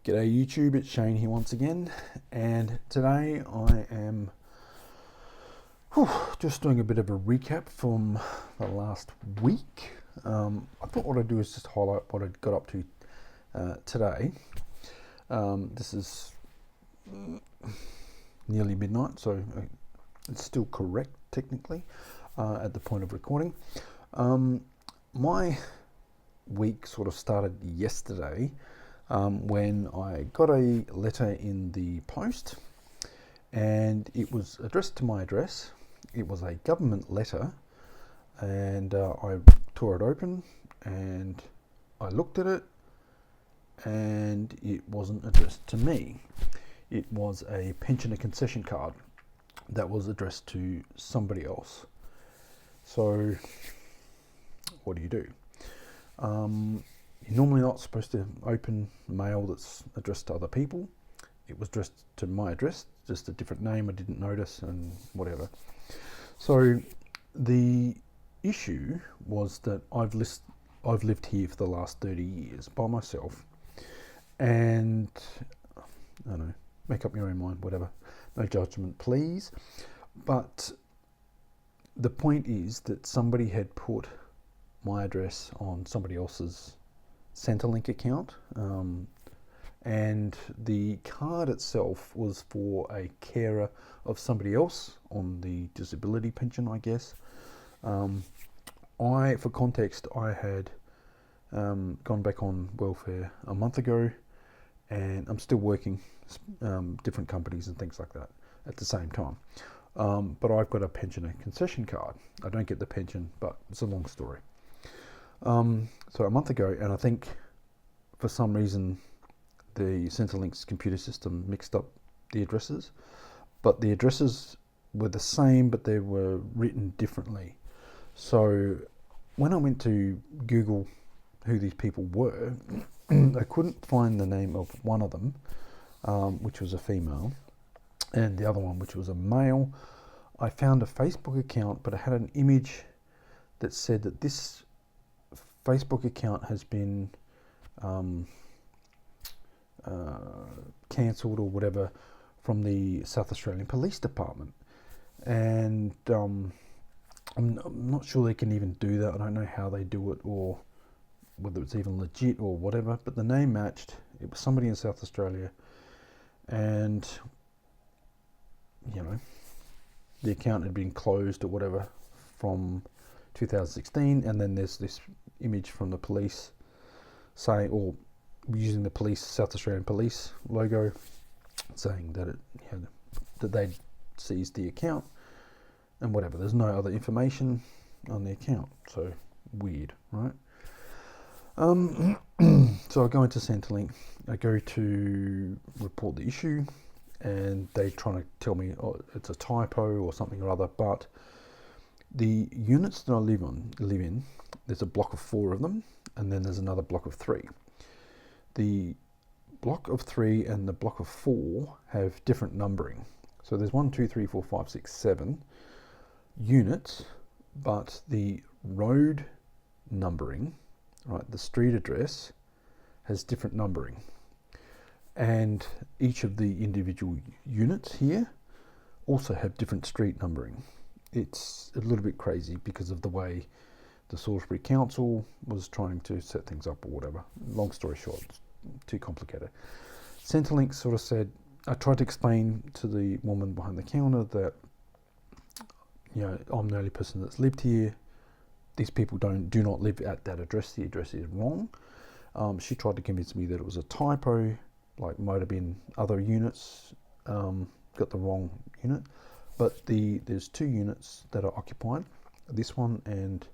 G'day YouTube, it's Shane here once again, and today I am just doing a bit of a recap from the last week. I thought what I'd do is just highlight what I got up to today. This is nearly midnight, so it's still correct technically at the point of recording. My week sort of started yesterday when I got a letter in the post, and it was addressed to my address. It was a government letter, and I tore it open and I looked at it, and it wasn't addressed to me. It was a pensioner concession card that was addressed to somebody else. So what do? You're normally not supposed to open mail that's addressed to other people. It was addressed to my address, just a different name I didn't notice and whatever. So the issue was that I've lived here for the last 30 years by myself, and I don't know, make up your own mind, whatever. No judgment, please. But the point is that somebody had put my address on somebody else's Centrelink account, and the card itself was for a carer of somebody else on the disability pension, I guess. For context, I had gone back on welfare a month ago, and I'm still working different companies and things like that at the same time. But I've got a pensioner concession card. I don't get the pension, but it's a long story. So a month ago, and I think for some reason the Centrelink's computer system mixed up the addresses, but the addresses were the same, but they were written differently. So when I went to Google who these people were, I couldn't find the name of one of them, which was a female, and the other one, which was a male. I found a Facebook account, but it had an image that said that this Facebook account has been cancelled or whatever from the South Australian Police Department, and I'm not sure they can even do that. I don't know how they do it, or whether it's even legit or whatever, but the name matched. It was somebody in South Australia, and the account had been closed or whatever from 2016, and then there's this image from the police saying, or using the South Australian Police logo, saying that that they'd seized the account and whatever. There's no other information on the account, so weird, right? So I go into Centrelink, I go to report the issue, and they're trying to tell me, oh, it's a typo or something or other, but the units that I live in, there's a block of 4 of them, and then there's another block of 3. The block of 3 and the block of 4 have different numbering. So there's 1, 2, 3, 4, 5, 6, 7 units, but the road numbering, right, the street address, has different numbering. And each of the individual units here also have different street numbering. It's a little bit crazy because of the way the Salisbury Council was trying to set things up or whatever. Long story short, it's too complicated. Centrelink sort of said, I tried to explain to the woman behind the counter that, I'm the only person that's lived here. These people do not live at that address. The address is wrong. She tried to convince me that it was a typo, like might have been other units, got the wrong unit. But there's 2 units that are occupied, this one and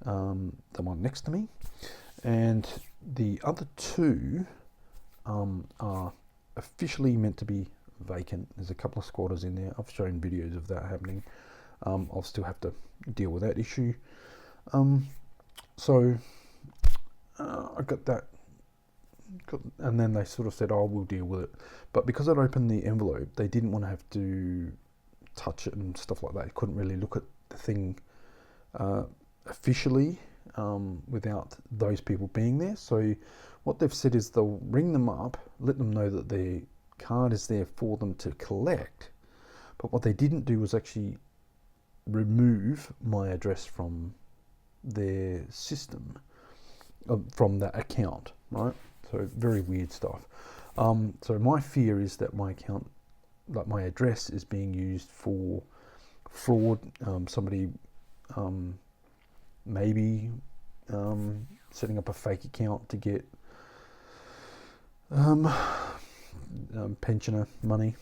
the one next to me, and the other 2 are officially meant to be vacant. There's a couple of squatters in there. I've shown videos of that happening. I'll still have to deal with that issue. So I got that, and then they sort of said, oh, we'll deal with it. But because I'd opened the envelope, they didn't want to have to touch it and stuff like that. I couldn't really look at the thing officially without those people being there. So what they've said is they'll ring them up, let them know that their card is there for them to collect. But what they didn't do was actually remove my address from their system, from that account, right? So very weird stuff. So my fear is that my account, like my address, is being used for fraud. Somebody maybe setting up a fake account to get pensioner money.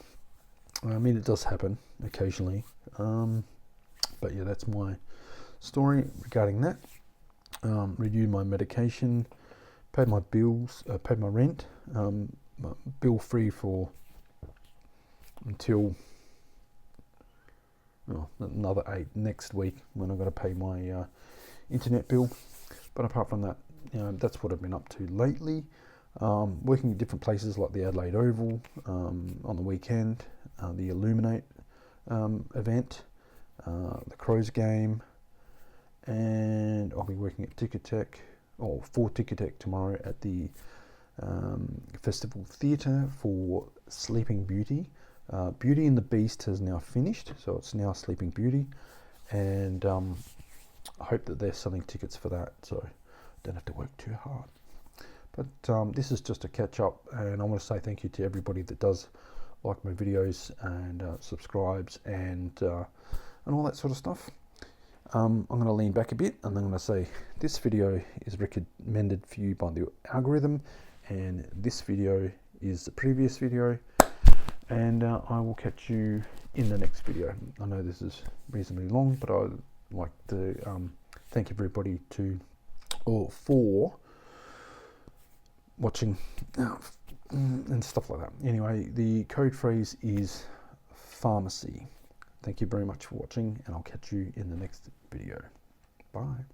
I mean, it does happen occasionally. But yeah, that's my story regarding that. Reviewed my medication, paid my bills, paid my rent, bill free for until another 8 next week when I've got to pay my internet bill. But apart from that, that's what I've been up to lately. Working at different places like the Adelaide Oval on the weekend, the Illuminate event, the Crows game, and I'll be working at Ticketek, or for Ticketek tomorrow at the Festival Theatre for Sleeping Beauty. Beauty and the Beast has now finished, so it's now Sleeping Beauty, and I hope that they're selling tickets for that, so I don't have to work too hard. But this is just a catch up, and I want to say thank you to everybody that does like my videos and subscribes and all that sort of stuff. I'm going to lean back a bit and I'm going to say this video is recommended for you by the algorithm, and this video is the previous video, and I will catch you in the next video. I know this is reasonably long, but I'd like to thank everybody for watching and stuff like that. Anyway, the code phrase is pharmacy. Thank you very much for watching, and I'll catch you in the next video. Bye.